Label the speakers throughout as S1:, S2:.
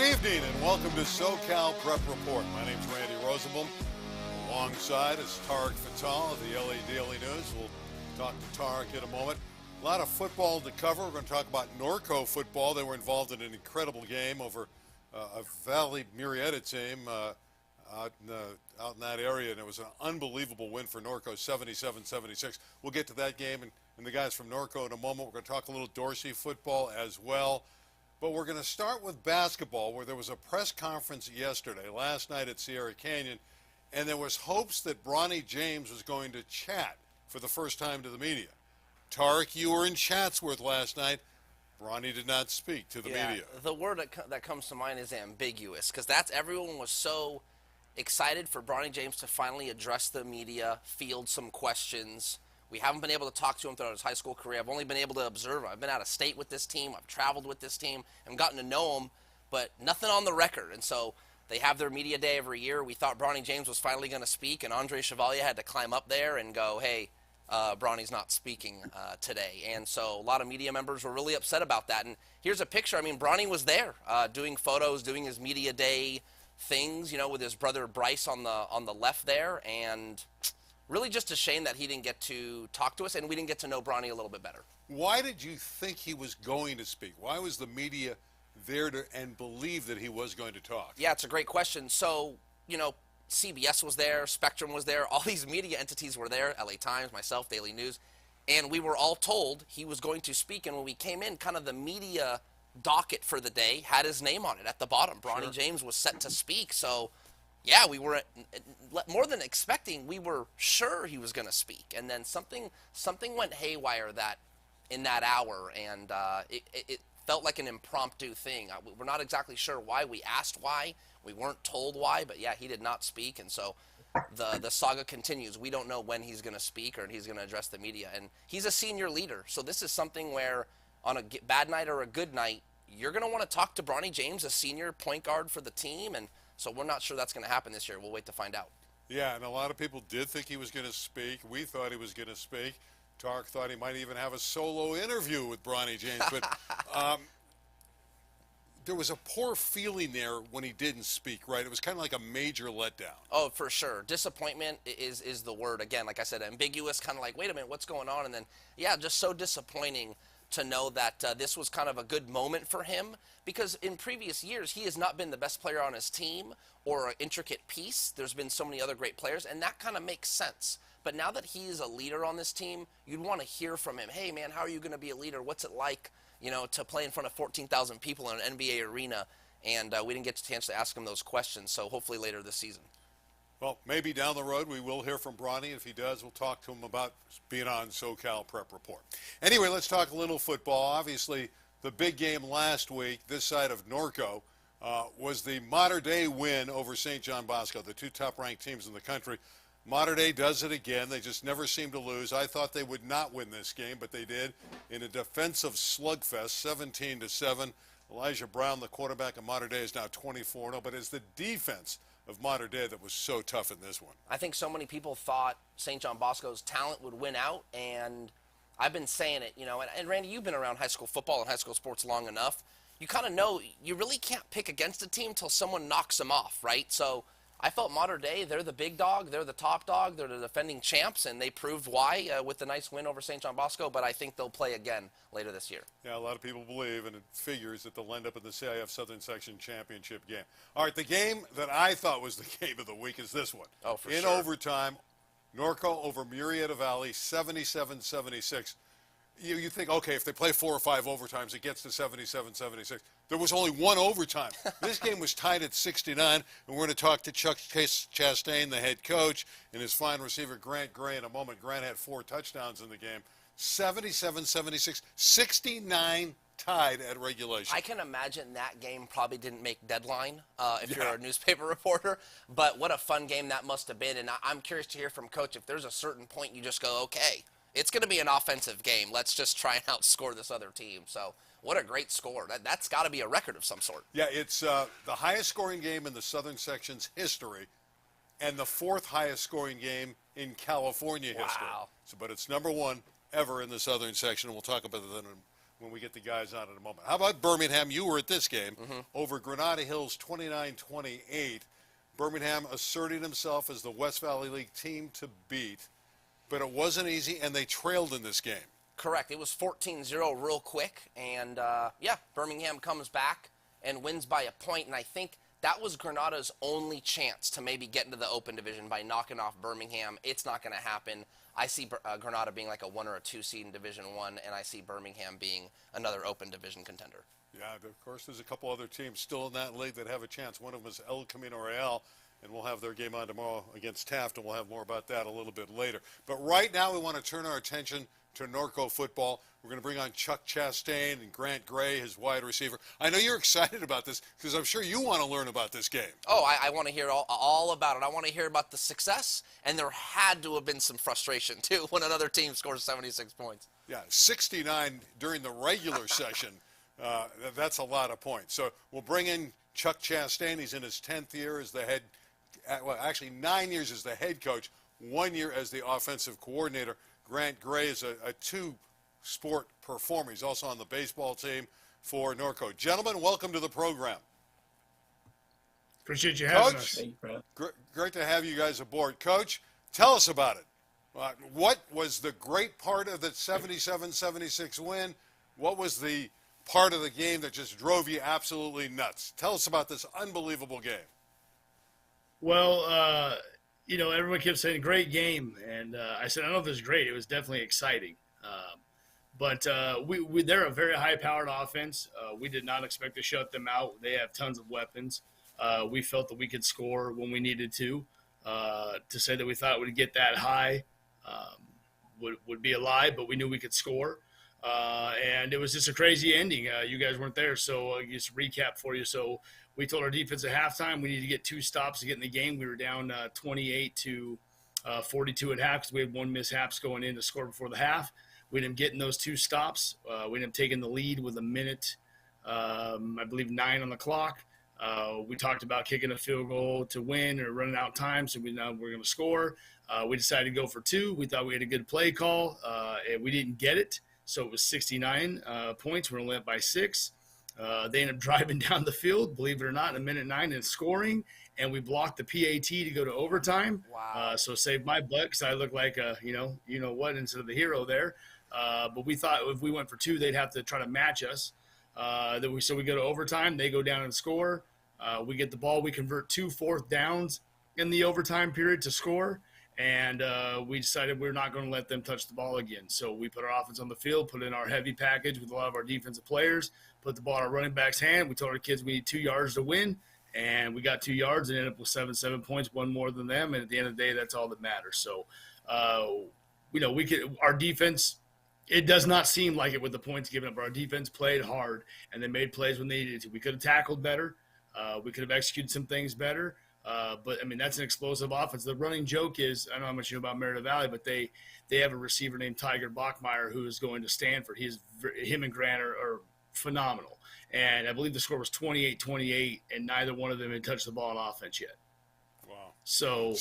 S1: evening and welcome to SoCal Prep Report. My name's Randy Rosenbaum. Alongside is Tarek Fatal of the LA Daily News. We'll talk to Tarek in a moment. A lot of football to cover. We're going to talk about Norco football. They were involved in an incredible game over a Valley Murrieta team out in that area, and it was an unbelievable win for Norco, 77-76. We'll get to that game and the guys from Norco in a moment. We're going to talk a little Dorsey football as well. But we're going to start with basketball, where there was a press conference last night at Sierra Canyon, and there was hopes that Bronnie James was going to chat for the first time to the media. Tarek, you were in Chatsworth last night. Bronnie did not speak to the media.
S2: The word that comes to mind is ambiguous, because everyone was so excited for Bronnie James to finally address the media, field some questions. We haven't been able to talk to him throughout his high school career. I've only been able to observe. I've been out of state with this team. I've traveled with this team and gotten to know him, but nothing on the record. And so they have their media day every year. We thought Bronnie James was finally going to speak, and Andre Chevalier had to climb up there and go, hey, Bronnie's not speaking today. And so a lot of media members were really upset about that. And here's a picture. I mean, Bronnie was there doing photos, doing his media day things, with his brother Bryce on the left there. And really just a shame that he didn't get to talk to us, and we didn't get to know Bronnie a little bit better.
S1: Why did you think he was going to speak? Why was the media there and believe that he was going to talk?
S2: Yeah, it's a great question. So, CBS was there, Spectrum was there, all these media entities were there, LA Times, myself, Daily News, and we were all told he was going to speak. And when we came in, kind of the media docket for the day had his name on it at the bottom. Bronnie James was set to speak. So, yeah, we were more than expecting. We were sure he was going to speak, and then something went haywire in that hour, and it felt like an impromptu thing. We're not exactly sure why. We asked why. We weren't told why, but yeah, he did not speak, and so the saga continues. We don't know when he's going to speak or he's going to address the media, and he's a senior leader, so this is something where on a bad night or a good night, you're going to want to talk to Bronnie James, a senior point guard for the team, and so we're not sure that's going to happen this year. We'll wait to find out.
S1: Yeah, and a lot of people did think he was going to speak. We thought he was going to speak. Tarek thought he might even have a solo interview with Bronnie James. But there was a poor feeling there when he didn't speak, right? It was kind of like a major letdown.
S2: Oh, for sure. Disappointment is the word. Again, like I said, ambiguous, kind of like, wait a minute, what's going on? And then, yeah, just so disappointing to know that this was kind of a good moment for him, because in previous years he has not been the best player on his team or an intricate piece. There's been so many other great players, and that kind of makes sense. But now that he is a leader on this team, you'd want to hear from him. Hey, man, how are you going to be a leader? What's it like, to play in front of 14,000 people in an NBA arena? And we didn't get a chance to ask him those questions, so hopefully later this season.
S1: Well, maybe down the road we will hear from Bronnie. If he does, we'll talk to him about being on SoCal Prep Report. Anyway, let's talk a little football. Obviously, the big game last week, this side of Norco, was the Mater Dei win over St John Bosco, the two top-ranked teams in the country. Mater Dei does it again. They just never seem to lose. I thought they would not win this game, but they did in a defensive slugfest, 17-7. Elijah Brown, the quarterback of Mater Dei, is now 24-0, but it's the defense of Mater Dei that was so tough in this one.
S2: I think so many people thought St. John Bosco's talent would win out, and I've been saying it, and Randy, you've been around high school football and high school sports long enough. You kind of know you really can't pick against a team until someone knocks them off, right? So I felt Mater Dei, they're the big dog, they're the top dog, they're the defending champs, and they proved why with the nice win over St. John Bosco, but I think they'll play again later this year.
S1: Yeah, a lot of people believe, and it figures that they'll end up in the CIF Southern Section Championship game. All right, the game that I thought was the game of the week is this one.
S2: Oh, for
S1: in
S2: sure.
S1: overtime, Norco over Murrieta Valley, 77-76. You think, okay, if they play 4 or 5 overtimes, it gets to 77-76. There was only one overtime. This game was tied at 69, and we're going to talk to Chuck Chastain, the head coach, and his fine receiver, Grant Gray, in a moment. Grant had 4 touchdowns in the game. 77-76, 69 tied at regulation.
S2: I can imagine that game probably didn't make deadline if you're a newspaper reporter, but what a fun game that must have been, and I'm curious to hear from Coach if there's a certain point you just go, okay, it's going to be an offensive game. Let's just try and outscore this other team. So what a great score. That's got to be a record of some sort.
S1: Yeah, it's the highest scoring game in the Southern Section's history and the 4th highest scoring game in California history.
S2: Wow.
S1: So, but it's number 1 ever in the Southern Section, and we'll talk about that when we get the guys on in a moment. How about Birmingham? You were at this game over Granada Hills 29-28. Birmingham asserting himself as the West Valley League team to beat, but it wasn't easy, and they trailed in this game.
S2: Correct. It was 14-0 real quick, and Birmingham comes back and wins by a point, and I think that was Granada's only chance to maybe get into the open division by knocking off Birmingham. It's not going to happen. I see Granada being like a 1 or a 2 seed in Division 1, and I see Birmingham being another open division contender.
S1: Yeah, of course, there's a couple other teams still in that league that have a chance. One of them is El Camino Real, and we'll have their game on tomorrow against Taft, and we'll have more about that a little bit later. But right now we want to turn our attention to Norco football. We're going to bring on Chuck Chastain and Grant Gray, his wide receiver. I know you're excited about this because I'm sure you want to learn about this game.
S2: Oh, I want to hear all about it. I want to hear about the success, and there had to have been some frustration, too, when another team scores 76 points.
S1: Yeah, 69 during the regular session. That's a lot of points. So we'll bring in Chuck Chastain. He's in his 10th year as the head, well, actually 9 years as the head coach, 1 year as the offensive coordinator. Grant Gray is a two-sport performer. He's also on the baseball team for Norco. Gentlemen, welcome to the program.
S3: Appreciate you having
S1: Coach,
S3: us.
S1: great to have you guys aboard. Coach, tell us about it. What was the great part of the 77-76 win? What was the part of the game that just drove you absolutely nuts? Tell us about this unbelievable game.
S3: Well, everyone kept saying great game, and I said I don't know if it was great. It was definitely exciting. But they're a very high-powered offense. We did not expect to shut them out. They have tons of weapons. We felt that we could score when we needed to. To say that we thought we'd get that high would be a lie, but we knew we could score. And it was just a crazy ending. You guys weren't there, so just recap for you. So we told our defense at halftime we needed to get 2 stops to get in the game. We were down 28-42 at half because we had 1 mishaps going in to score before the half. We ended up getting those 2 stops. We ended up taking the lead with a minute, I believe, 9 on the clock. We talked about kicking a field goal to win or running out time, so we know we're going to score. We decided to go for 2. We thought we had a good play call, and we didn't get it. So it was 69 points. We're only up by 6. They ended up driving down the field, believe it or not, in a minute 9 and scoring, and we blocked the PAT to go to overtime.
S2: Wow.
S3: So saved my butt because I looked like a, what, instead of the hero there. But we thought if we went for 2, they'd have to try to match us. So we go to overtime. They go down and score. We get the ball. We convert 2 4th downs in the overtime period to score. And we decided we're not going to let them touch the ball again. So we put our offense on the field, put in our heavy package with a lot of our defensive players, put the ball in our running back's hand. We told our kids we need 2 yards to win, and we got 2 yards and ended up with 7 points, 1 more than them. And at the end of the day, that's all that matters. So, our defense, it does not seem like it with the points given up. Our defense played hard, and they made plays when they needed to. We could have tackled better. We could have executed some things better. But, that's an explosive offense. The running joke is, I don't know how much you know about Merida Valley, but they have a receiver named Tiger Bachmeyer who is going to Stanford. Him and Grant are phenomenal. And I believe the score was 28-28, and neither one of them had touched the ball on offense yet.
S1: Wow.
S3: So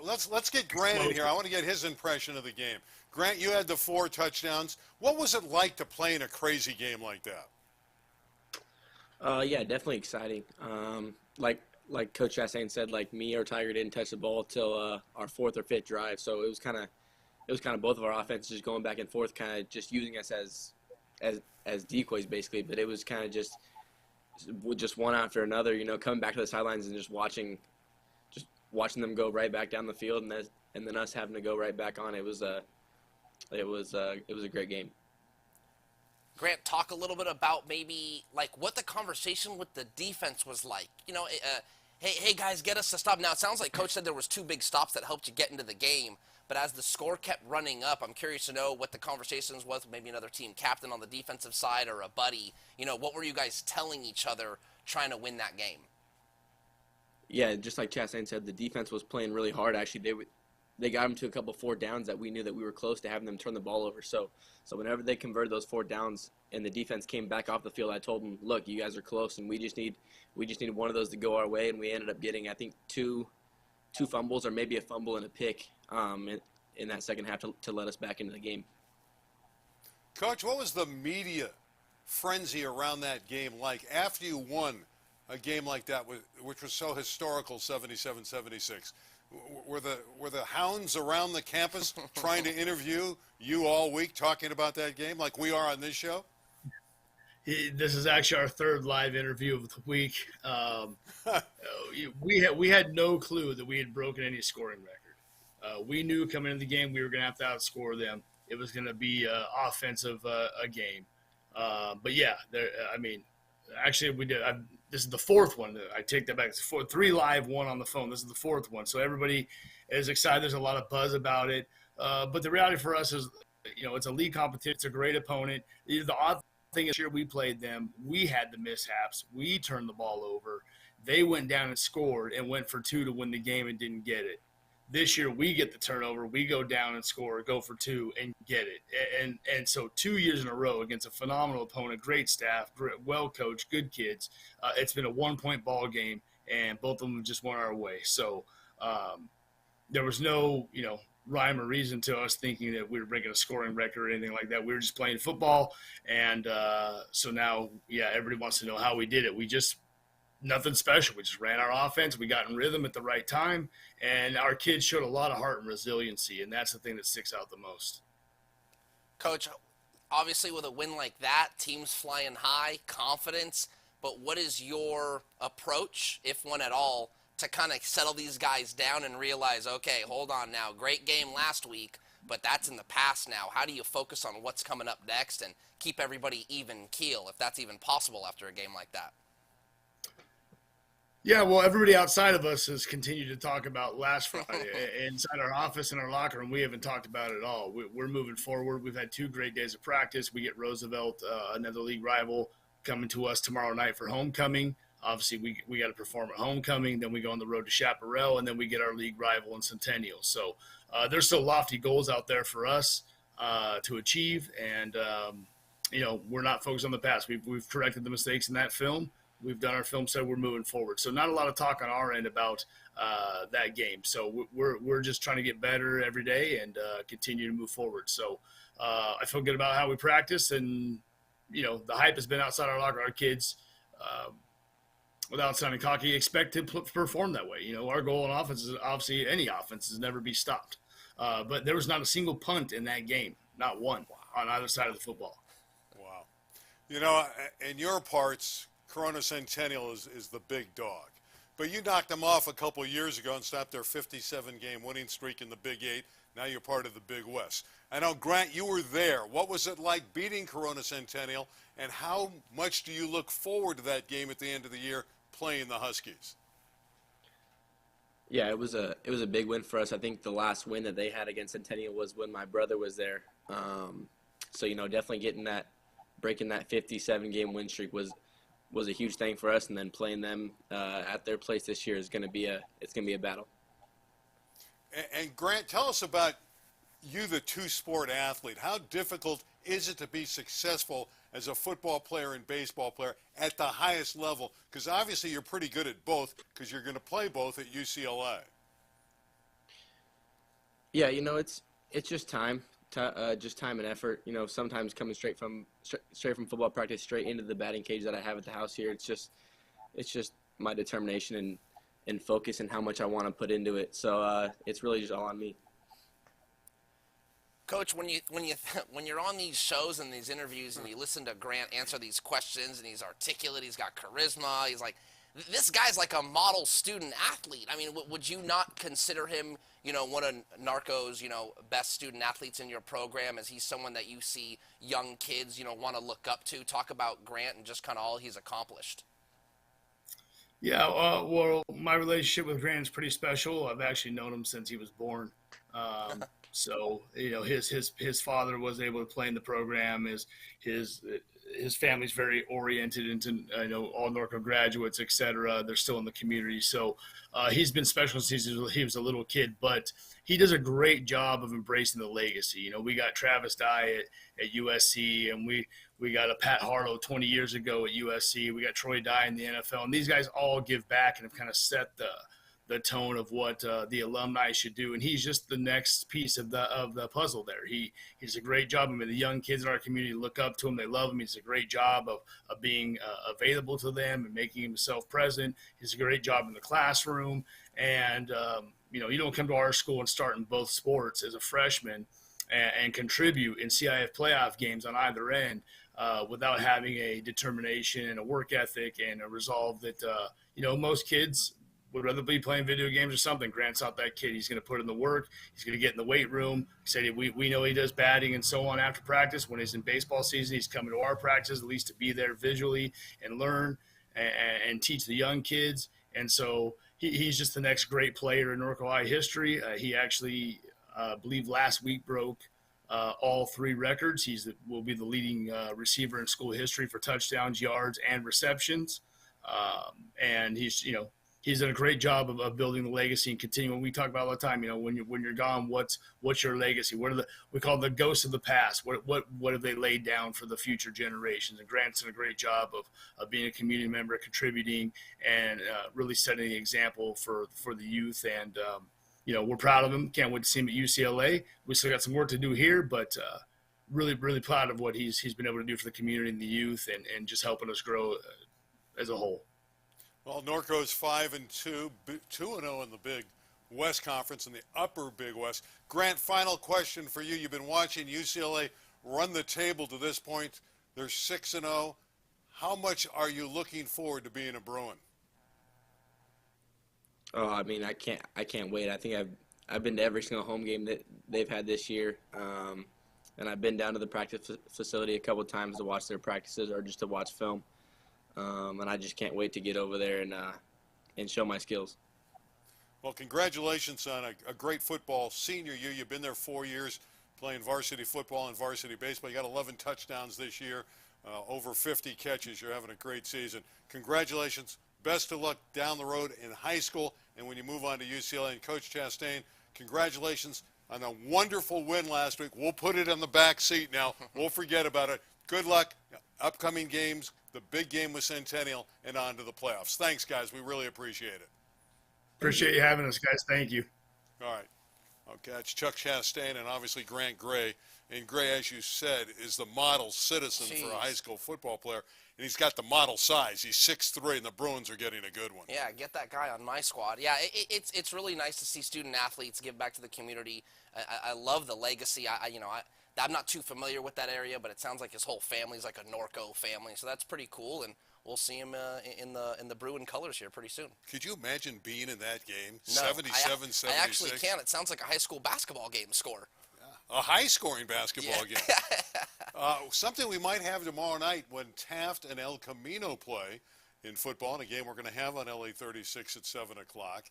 S1: let's get Grant in here. I want to get his impression of the game. Grant, you had the 4 touchdowns. What was it like to play in a crazy game like that?
S4: Yeah, definitely exciting. Like Coach Chastain said, like me or Tiger didn't touch the ball till our 4th or 5th drive. So it was kind of both of our offenses just going back and forth, kind of just using us as decoys basically. But it was kind of just one after another, coming back to the sidelines and just watching them go right back down the field, and then us having to go right back on. It was a great game.
S2: Grant, talk a little bit about maybe like what the conversation with the defense was like. Hey guys, get us to stop. Now it sounds like Coach said there was 2 big stops that helped you get into the game, but as the score kept running up, I'm curious to know what the conversations was with maybe another team captain on the defensive side or a buddy. What were you guys telling each other trying to win that game?
S4: Yeah, just like Chastain said, the defense was playing really hard. Actually, they got them to a couple 4 downs that we knew that we were close to having them turn the ball over. So whenever they converted those 4 downs and the defense came back off the field, I told them, look, you guys are close, and we just need one of those to go our way. And we ended up getting, I think, two fumbles or maybe a fumble and a pick in that second half to let us back into the game.
S1: Coach, what was the media frenzy around that game like after you won a game like that, which was so historical, 77-76? Were the hounds around the campus trying to interview you all week talking about that game like we are on this show?
S3: This is actually our third live interview of the week. We had no clue that we had broken any scoring record. We knew coming into the game we were going to have to outscore them. It was going to be offensive a game. But yeah, actually we did. This is the fourth one. I take that back. It's three live, one on the phone. This is the fourth one. So everybody is excited. There's a lot of buzz about it. But the reality for us is, it's a league competition. It's a great opponent. The odd thing is, here we played them. We had the mishaps. We turned the ball over. They went down and scored and went for two to win the game and didn't get it. This year we get the turnover. We go down and score, go for two, and get it. And so 2 years in a row against a phenomenal opponent, great staff, well coached, good kids. It's been a 1-point ball game, and both of them just went our way. So there was no rhyme or reason to us thinking that we were breaking a scoring record or anything like that. We were just playing football, and so now everybody wants to know how we did it. We just nothing special. We just ran our offense. We got in rhythm at the right time, and our kids showed a lot of heart and resiliency, and that's the thing that sticks out the most.
S2: Coach, obviously with a win like that, teams flying high, confidence, but what is your approach, if one at all, to kind of settle these guys down and realize, okay, hold on now, great game last week, but that's in the past now. How do you focus on what's coming up next and keep everybody even keel, if that's even possible after a game like that?
S3: Yeah, well, everybody outside of us has continued to talk about last Friday. Inside our office and our locker room, we haven't talked about it at all. We're moving forward. We've had 2 great days of practice. We get Roosevelt, another league rival, coming to us tomorrow night for homecoming. Obviously, we got to perform at homecoming. Then we go on the road to Chaparral, and then we get our league rival in Centennial. So there's still lofty goals out there for us to achieve, and we're not focused on the past. We've corrected the mistakes in that film. We've done our film set. We're moving forward. So not a lot of talk on our end about that game. So we're just trying to get better every day and continue to move forward. So I feel good about how we practice, and the hype has been outside our locker. Our kids, without sounding cocky, expect to perform that way. Our goal in offense is obviously any offense is never be stopped. But there was not a single punt in that game, not one on either side of the football.
S1: Wow. In your parts, Corona Centennial is the big dog. But you knocked them off a couple of years ago and stopped their 57-game winning streak in the Big 8. Now you're part of the Big West. I know, Grant, you were there. What was it like beating Corona Centennial, and how much do you look forward to that game at the end of the year playing the Huskies?
S4: Yeah, it was a big win for us. I think the last win that they had against Centennial was when my brother was there. So definitely breaking that 57-game win streak was a huge thing for us, and then playing them at their place this year is going to be a battle.
S1: And Grant, tell us about you, the two-sport athlete. How difficult is it to be successful as a football player and baseball player at the highest level? Because obviously you're pretty good at both, because you're going to play both at UCLA.
S4: Yeah, it's just time. Just time and effort. Sometimes coming straight from football practice straight into the batting cage that I have at the house here. It's just my determination and focus and how much I want to put into it. So it's really just all on me.
S2: Coach, when you're on these shows and these interviews and you listen to Grant answer these questions, and he's articulate, he's got charisma, he's like, this guy's like a model student athlete. I mean, would you not consider him, one of Norco's, best student athletes in your program? Is he someone that you see young kids, want to look up to? Talk about Grant and just kind of all he's accomplished.
S3: Yeah, well, my relationship with Grant is pretty special. I've actually known him since he was born. So, his father was able to play in the program. His family's very oriented into, all Norco graduates, et cetera. They're still in the community. So he's been special since he was a little kid, but he does a great job of embracing the legacy. We got Travis Dye at USC, and we got a Pat Harlow 20 years ago at USC. We got Troy Dye in the NFL, and these guys all give back and have kind of set the the tone of what the alumni should do, and he's just the next piece of the puzzle there. He's a great job. I mean, the young kids in our community look up to him. They love him. He's a great job of being available to them and making himself present. He's a great job in the classroom. And, you don't come to our school and start in both sports as a freshman and contribute in CIF playoff games on either end without having a determination and a work ethic and a resolve that, most kids would rather be playing video games or something. Grant's not that kid. He's going to put in the work. He's going to get in the weight room. He said we know he does batting and so on after practice. When he's in baseball season, he's coming to our practice at least to be there visually and learn and teach the young kids. And so he's just the next great player in Norco High history. He actually, I believe last week broke all 3 records. Will be the leading receiver in school history for touchdowns, yards, and receptions. And he's done a great job of building the legacy and continuing. We talk about all the time, when you're gone, what's your legacy? We call them the ghosts of the past. What have they laid down for the future generations? And Grant's done a great job of being a community member, contributing, and really setting the example for the youth. And we're proud of him. Can't wait to see him at UCLA. We still got some work to do here, but really, really proud of what he's been able to do for the community and the youth, and just helping us grow as a whole.
S1: Well, Norco's 5-2, 2-0 in the Big West Conference in the Upper Big West. Grant, final question for you. You've been watching UCLA run the table to this point. They're 6-0. How much are you looking forward to being a Bruin?
S4: Oh, I mean, I can't wait. I think I've been to every single home game that they've had this year, and I've been down to the practice facility a couple of times to watch their practices or just to watch film. And I just can't wait to get over there and show my skills.
S1: Well, congratulations on a great football senior year. You've been there 4 years playing varsity football and varsity baseball. You got 11 touchdowns this year, over 50 catches. You're having a great season. Congratulations. Best of luck down the road in high school and when you move on to UCLA. And Coach Chastain, congratulations on a wonderful win last week. We'll put it on the back seat now. We'll forget about it. Good luck. Upcoming games, the big game with Centennial, and on to the playoffs. Thanks, guys. We really appreciate it.
S3: Appreciate you having us, guys. Thank you.
S1: All right. Okay, it's Chuck Chastain and obviously Grant Gray. And Gray, as you said, is the model citizen for a high school football player. And he's got the model size. He's 6'3", and the Bruins are getting a good one.
S2: Yeah, get that guy on my squad. Yeah, it's really nice to see student athletes give back to the community. I love the legacy. I'm not too familiar with that area, but it sounds like his whole family's like a Norco family, so that's pretty cool. And we'll see him in the Bruin colors here pretty soon.
S1: Could you imagine being in that game?
S2: No,
S1: 77-76.
S2: I actually can't. It sounds like a high school basketball game score.
S1: Yeah. A high-scoring basketball game. Something we might have tomorrow night when Taft and El Camino play in football, in a game we're going to have on LA 36 at 7 o'clock.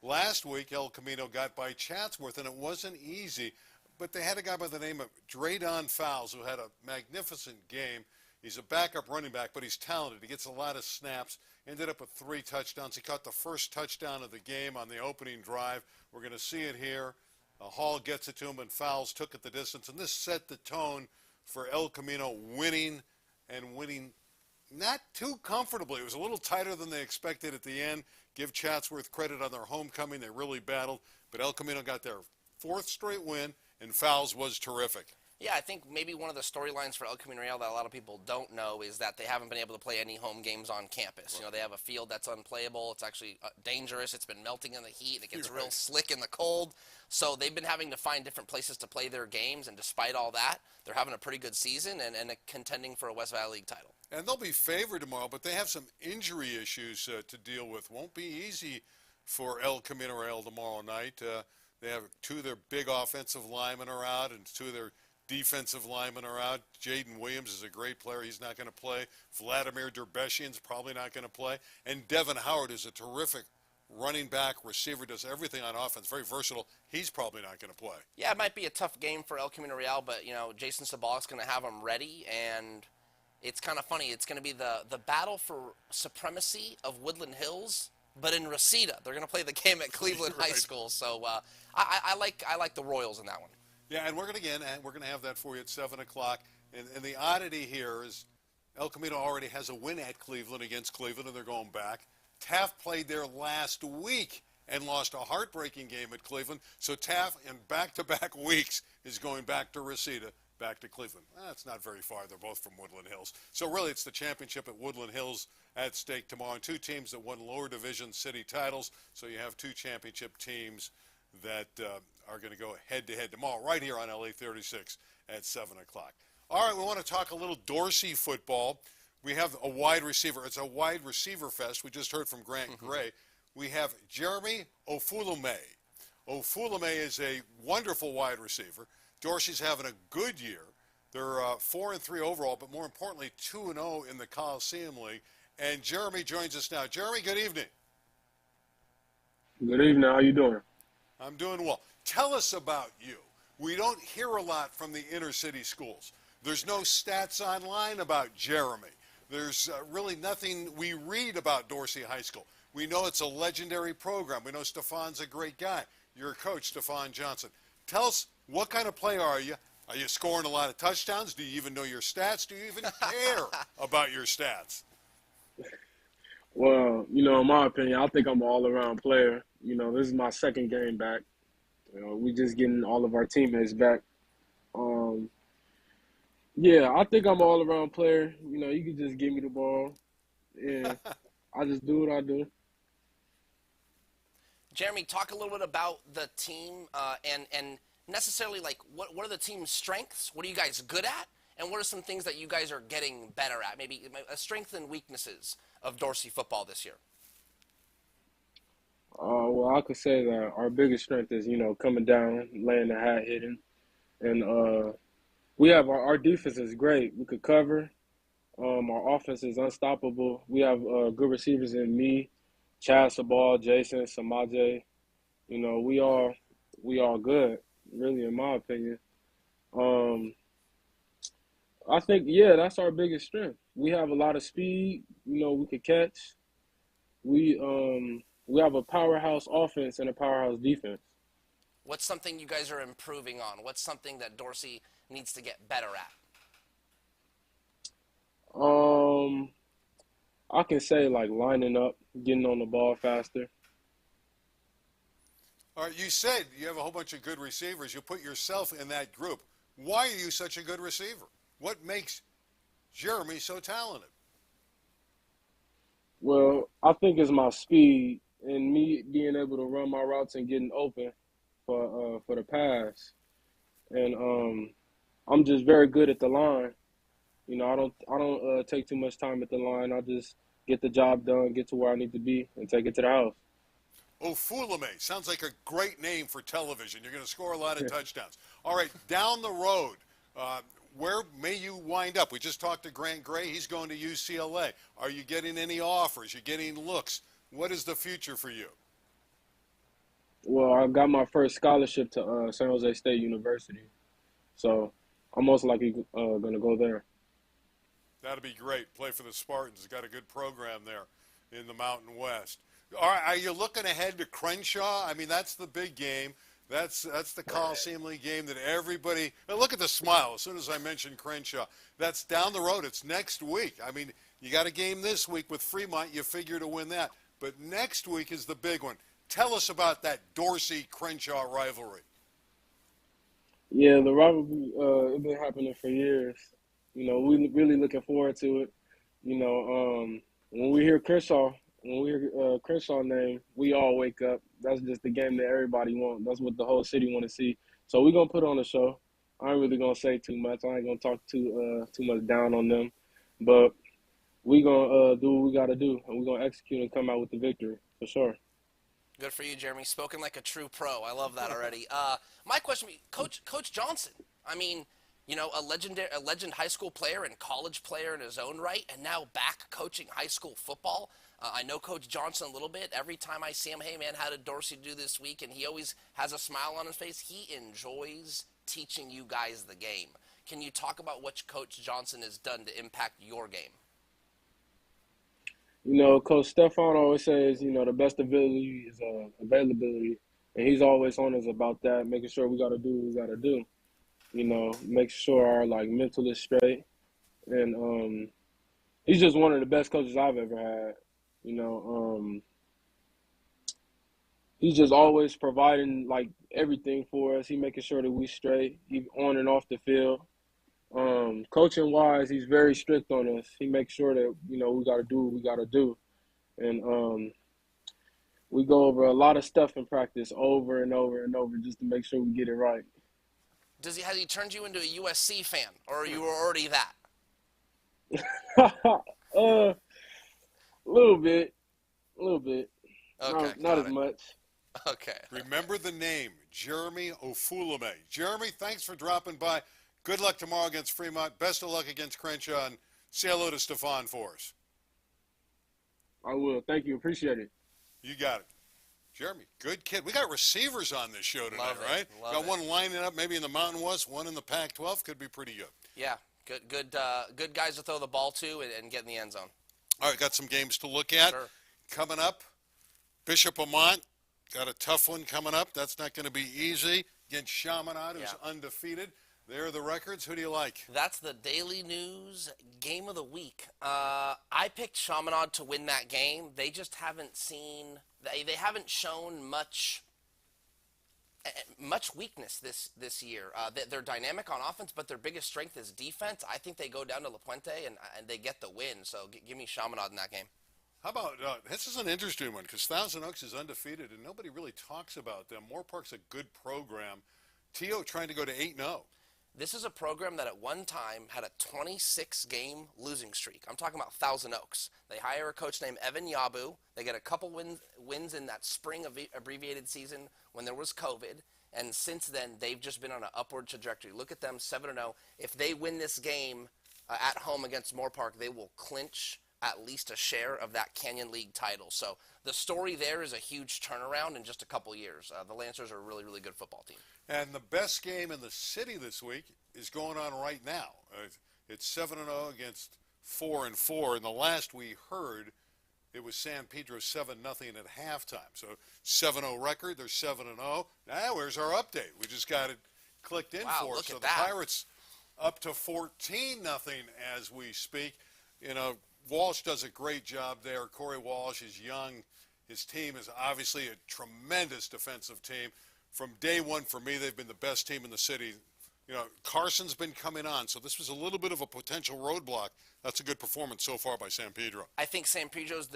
S1: Last week, El Camino got by Chatsworth, and it wasn't easy. But they had a guy by the name of Drayton Fowles who had a magnificent game. He's a backup running back, but he's talented. He gets a lot of snaps. Ended up with 3 touchdowns. He caught the first touchdown of the game on the opening drive. We're going to see it here. Hall gets it to him, and Fowles took it the distance. And this set the tone for El Camino winning not too comfortably. It was a little tighter than they expected at the end. Give Chatsworth credit on their homecoming. They really battled. But El Camino got their 4th straight win. And Fowles was terrific.
S2: Yeah, I think maybe one of the storylines for El Camino Real that a lot of people don't know is that they haven't been able to play any home games on campus. Right. They have a field that's unplayable. It's actually dangerous. It's been melting in the heat. It gets real slick in the cold. So they've been having to find different places to play their games. And despite all that, they're having a pretty good season and contending for a West Valley League title. And
S1: they'll be favored tomorrow, but they have some injury issues to deal with. Won't be easy for El Camino Real tomorrow night. They have 2 of their big offensive linemen are out, and 2 of their defensive linemen are out. Jaden Williams is a great player. He's not going to play. Vladimir Derbeshian's probably not going to play. And Devin Howard is a terrific running back, receiver, does everything on offense, very versatile. He's probably not going to play.
S2: Yeah, it might be a tough game for El Camino Real, but, Jason Sabalic's going to have them ready, and it's kind of funny. It's going to be the battle for supremacy of Woodland Hills, but in Reseda. They're going to play the game at Cleveland High School, so I like the Royals in that one.
S1: Yeah, and we're going to have that for you at 7 o'clock. And the oddity here is El Camino already has a win at Cleveland against Cleveland, and they're going back. Taft played there last week and lost a heartbreaking game at Cleveland. So Taft, in back-to-back weeks, is going back to Reseda, back to Cleveland. That's not very far. They're both from Woodland Hills. So really, it's the championship at Woodland Hills at stake tomorrow. And two teams that won lower division city titles. So you have two championship teams that are going to go head-to-head tomorrow right here on LA 36 at 7 o'clock. All right, we want to talk a little Dorsey football. We have a wide receiver. It's a wide receiver fest. We just heard from Grant Gray. We have Jeremy Ofulume. Ofulume is a wonderful wide receiver. Dorsey's having a good year. They're 4-3 overall, but more importantly, 2-0 in the Coliseum League. And Jeremy joins us now. Jeremy, good evening.
S5: Good evening. How you doing?
S1: I'm doing well. Tell us about you. We don't hear a lot from the inner city schools. There's no stats online about Jeremy. There's really nothing we read about Dorsey High School. We know it's a legendary program. We know Stafon's a great guy. You're a coach, Stafon Johnson. Tell us, what kind of player are you? Are you scoring a lot of touchdowns? Do you even know your stats? Do you even care about your stats?
S5: Well, in my opinion, I think I'm an all-around player. This is my second game back. We just getting all of our teammates back. Yeah, I think I'm an all-around player. You can just give me the ball, and I just do what I do.
S2: Jeremy, talk a little bit about the team and necessarily like what are the team's strengths? What are you guys good at? And what are some things that you guys are getting better at? Maybe strengths and weaknesses of Dorsey football this year.
S5: Well, I could say that our biggest strength is, coming down, laying the hat, hitting. And we have our defense is great. We could cover. Our offense is unstoppable. We have good receivers in me, Chastain, Jason, Samaje. We all good, really, in my opinion. I think, that's our biggest strength. We have a lot of speed. We could catch. We have a powerhouse offense and a powerhouse defense.
S2: What's something you guys are improving on? What's something that Dorsey needs to get better at?
S5: I can say like lining up, getting on the ball faster.
S1: All right, you said you have a whole bunch of good receivers. You put yourself in that group. Why are you such a good receiver? What makes Jeremy so talented?
S5: Well, I think it's my speed and me being able to run my routes and getting open for the pass. And I'm just very good at the line. I don't take too much time at the line. I just get the job done, get to where I need to be, and take it to the house.
S1: Ofulume sounds like a great name for television. You're going to score a lot of touchdowns. All right, down the road, where may you wind up? We just talked to Grant Gray. He's going to UCLA. Are you getting any offers? You're getting looks. What is the future for you?
S5: Well, I got my first scholarship to San Jose State University, so I'm most likely going to go there.
S1: That'd be great. Play for the Spartans. Got a good program there in the Mountain West. All right, are you looking ahead to Crenshaw? I mean, that's the big game. That's the Coliseum League game that everybody – look at the smile as soon as I mentioned Crenshaw. That's down the road. It's next week. I mean, you got a game this week with Fremont. You figure to win that. But next week is the big one. Tell us about that Dorsey-Crenshaw rivalry.
S5: Yeah, the rivalry it's been happening for years. We really looking forward to it. When we hear Crenshaw name, we all wake up. That's just the game that everybody wants. That's what the whole city want to see. So we're gonna put on a show. I ain't really gonna say too much. I ain't gonna talk too much down on them, but we gonna do what we gotta do, and we're gonna execute and come out with the victory for sure.
S2: Good for you, Jeremy. Spoken like a true pro. I love that already. My question, Coach Johnson. I mean, a legend high school player and college player in his own right, and now back coaching high school football. I know Coach Johnson a little bit. Every time I see him, hey, man, how did Dorsey do this week? And he always has a smile on his face. He enjoys teaching you guys the game. Can you talk about what Coach Johnson has done to impact your game?
S5: Coach Stafon always says, the best ability is availability. And he's always on us about that, making sure we got to do what we got to do. Make sure our, mental is straight. And he's just one of the best coaches I've ever had. he's just always providing like everything for us. He making sure that we straight, he on and off the field. Coaching wise, he's very strict on us. He makes sure that we got to do what we got to do, and we go over a lot of stuff in practice over and over and over just to make sure we get it right.
S2: Has he turned you into a USC fan, or you were already that?
S5: A little bit.
S2: Okay,
S5: Not as much.
S2: Okay.
S1: Remember the name, Jeremy Ofulame. Jeremy, thanks for dropping by. Good luck tomorrow against Fremont. Best of luck against Crenshaw, and say hello to Stafon for us.
S5: I will. Thank you. Appreciate it.
S1: You got it. Jeremy, good kid. We got receivers on this show tonight, right? Got one lining up maybe in the Mountain West, one in the Pac-12. Could be pretty good.
S2: Yeah, good guys to throw the ball to and get in the end zone.
S1: All right, got some games to look at.
S2: Sure.
S1: Coming up, Bishop Amont got a tough one coming up. That's not going to be easy against Chaminade, who's undefeated. There are the records. Who do you like?
S2: That's the Daily News Game of the Week. I picked Chaminade to win that game. They just haven't seen – they haven't shown much weakness this year. They're dynamic on offense, but their biggest strength is defense. I think they go down to La Puente and they get the win. So give me Chaminade in that game.
S1: How about this is an interesting one because Thousand Oaks is undefeated and nobody really talks about them. Moore Park's a good program. T.O. trying to go to 8-0.
S2: This is a program that at one time had a 26-game losing streak. I'm talking about Thousand Oaks. They hire a coach named Evan Yabu. They get a couple wins in that spring abbreviated season when there was COVID. And since then, they've just been on an upward trajectory. Look at them, 7-0. If they win this game at home against Moore Park, they will clinch at least a share of that Canyon League title. So the story there is a huge turnaround in just a couple years. The Lancers are a really, really good football team.
S1: And the best game in the city this week is going on right now. It's 7-0 against 4-4. And the last we heard, it was San Pedro 7-0 at halftime. So 7-0 record. They're 7-0. Now where's our update? We just got it clicked in for us. So the Pirates up to 14-0 as we speak. Walsh does a great job there. Corey Walsh is young. His team is obviously a tremendous defensive team. From day one, for me, they've been the best team in the city. Carson's been coming on, so this was a little bit of a potential roadblock. That's a good performance so far by San Pedro.
S2: I think San Pedro's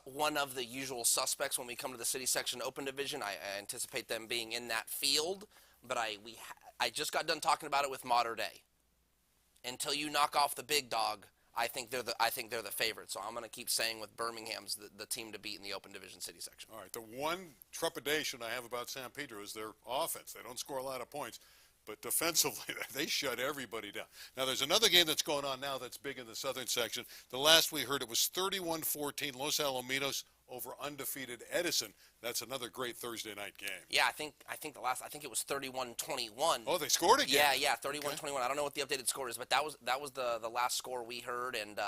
S2: one of the usual suspects when we come to the city section open division. I anticipate them being in that field, but I just got done talking about it with Mater Day. Until you knock off the big dog, I think they're the favorite. So I'm going to keep saying with Birmingham's the team to beat in the open division city section.
S1: All right. The one trepidation I have about San Pedro is their offense. They don't score a lot of points, but defensively they shut everybody down. Now there's another game that's going on now that's big in the southern section. The last we heard it was 31-14 Los Alamitos over undefeated Edison. That's another great Thursday night game.
S2: Yeah, I think it was 31-21.
S1: Oh, they scored again.
S2: Yeah, 31-21. Okay. I don't know what the updated score is, but that was the last score we heard, and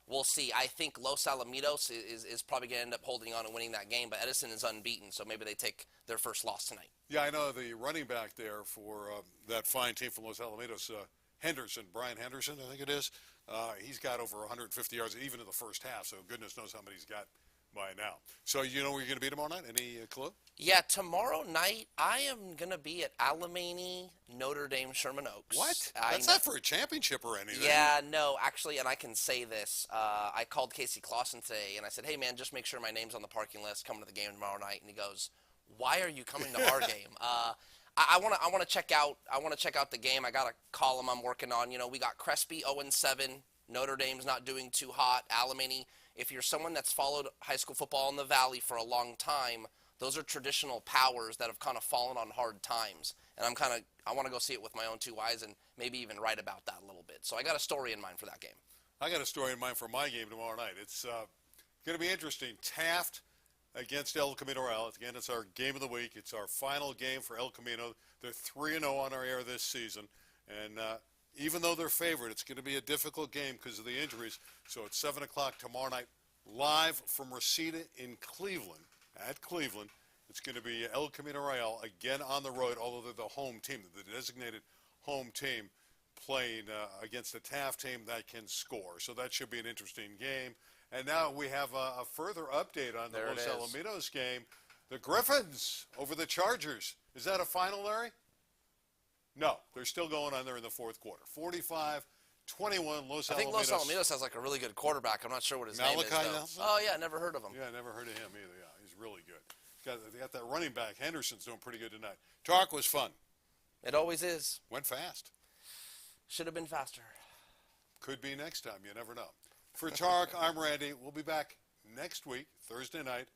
S2: we'll see. I think Los Alamitos is probably going to end up holding on and winning that game, but Edison is unbeaten, so maybe they take their first loss tonight.
S1: Yeah, I know the running back there for that fine team from Los Alamitos, Brian Henderson, I think it is. He's got over 150 yards even in the first half, so goodness knows how many he's got by now. So you know where you're going to be tomorrow night? Any clue?
S2: Yeah, tomorrow night I am going to be at Alemany, Notre Dame, Sherman Oaks.
S1: What? That's not for a championship or anything.
S2: Yeah, no, actually, and I can say this. I called Casey Clausen today, and I said, hey, man, just make sure my name's on the parking list coming to the game tomorrow night. And he goes, why are you coming to our game? I want to check out. I want to check out the game. I got a column I'm working on. We got Crespi 0-7. Notre Dame's not doing too hot. Alemany. If you're someone that's followed high school football in the Valley for a long time, those are traditional powers that have kind of fallen on hard times. And I want to go see it with my own two eyes and maybe even write about that a little bit. So I got a story in mind for that game.
S1: I got a story in mind for my game tomorrow night. It's going to be interesting. Taft against El Camino Real. Again, it's our game of the week. It's our final game for El Camino. They're 3-0 on our air this season. And even though they're favored, it's going to be a difficult game because of the injuries. So it's 7 o'clock tomorrow night, live from Reseda in Cleveland, at Cleveland. It's going to be El Camino Real again on the road, although they're the home team, the designated home team, playing against a Taft team that can score. So that should be an interesting game. And now we have a further update on the Los Alamitos game. The Griffins over the Chargers. Is that a final, Larry? No, they're still going on there in the fourth quarter. 45-21, Los Alamitos.
S2: I think Los Alamitos has like a really good quarterback. I'm not sure what his name is, though.
S1: Nelson?
S2: Oh, yeah, never heard of him.
S1: Yeah, never heard of him either. Yeah, he's really good. They got that running back. Henderson's doing pretty good tonight. Talk was fun.
S2: It always is.
S1: Went fast.
S2: Should have been faster.
S1: Could be next time. You never know. For Tarek, I'm Randy. We'll be back next week, Thursday night,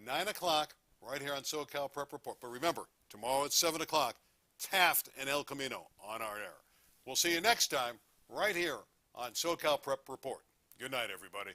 S1: 9 o'clock, right here on SoCal Prep Report. But remember, tomorrow at 7 o'clock, Taft and El Camino on our air. We'll see you next time, right here on SoCal Prep Report. Good night, everybody.